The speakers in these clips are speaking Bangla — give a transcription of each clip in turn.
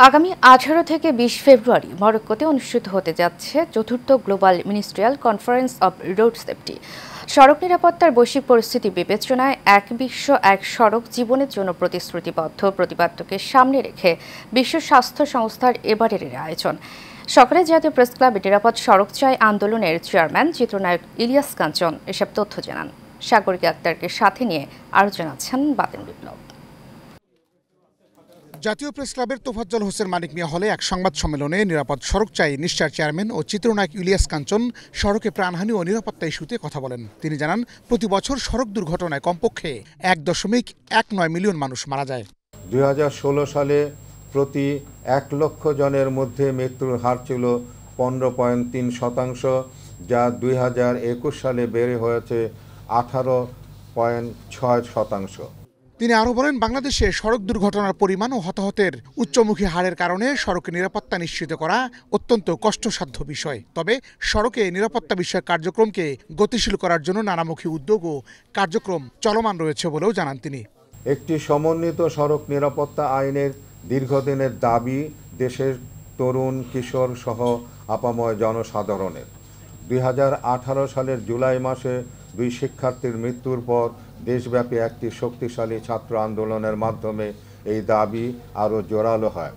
আগামী 18 থেকে 20 ফেব্রুয়ারি মরক্কোতে অনুষ্ঠিত হতে যাচ্ছে চতুর্থ global ministerial conference of road safety. সড়ক নিরাপত্তার বৈশ্বিক পরিস্থিতি বিবেচনায় এক বিশ্ব এক সড়ক জীবনের জন্য প্রতিশ্রুতিবদ্ধ প্রতিপাদ্যকে সামনে রেখে বিশ্ব স্বাস্থ্য সংস্থার এবারের আয়োজন। সকালে জাতীয় প্রেস ক্লাবে নিরাপদ সড়ক চাই আন্দোলনের চেয়ারম্যান চিত্রনায়ক ইলিয়াস কাঞ্চন এসব তথ্য জানান। সাগরিক আক্তারকে সাথে নিয়ে আরও জানাচ্ছেন বাতেন বিপ্লব। জাতীয় প্রেস ক্লাবের তোফাজ্জল হোসেন মানিক মিয়া হলে এক সংবাদ সম্মেলনে নিরাপদ সড়ক চাই নিশ্চয় চেয়ারম্যান ও চিত্রনায়ক ইলিয়াস কাঞ্চন সড়কে প্রাণহানি ও নিরাপত্তা ইস্যুতে কথা বলেন। তিনি জানান, প্রতি বছর সড়ক দুর্ঘটনায় কমপক্ষে 1.19 মিলিয়ন মানুষ মারা যায়। 2016 সালে প্রতি 1 লক্ষ জনের মধ্যে মৃত্যুর হার ছিল 15.3%, যা 2021 সালে বেড়ে হয়েছে 18.6%। তিনি আরও বলেন, বাংলাদেশে সড়ক দুর্ঘটনার পরিমাণ ও হতাহতের উচ্চমুখী হারের কারণে সড়কে নিরাপত্তা নিশ্চিত করা অত্যন্ত কষ্টসাধ্য বিষয়। তবে সড়কে নিরাপত্তা বিষয়ক কার্যক্রমকে গতিশীল করার জন্য নানামুখী উদ্যোগ ও কার্যক্রম চলমান রয়েছে বলেও জানান তিনি। একটি সমন্বিত সড়ক নিরাপত্তা আইনের দীর্ঘদিনের দাবি দেশের তরুণ কিশোর সহ আপাময় জনসাধারণের। 2018 সালের জুলাই মাসে 2 শিক্ষার্থীর মৃত্যুর পর দেশব্যাপী একটি শক্তিশালী ছাত্র আন্দোলনের মাধ্যমে এই দাবি আরও জোরালো হয়।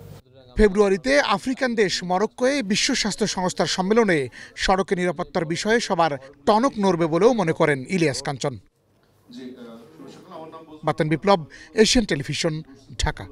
ফেব্রুয়ারিতে আফ্রিকান দেশ মরক্কোয় বিশ্ব স্বাস্থ্য সংস্থার সম্মেলনে সড়কে নিরাপত্তার বিষয়ে সবার টনক নড়বে বলেও মনে করেন ইলিয়াস কাঞ্চন। বাতেন বিপ্লব, এশিয়ান টেলিভিশন, ঢাকা।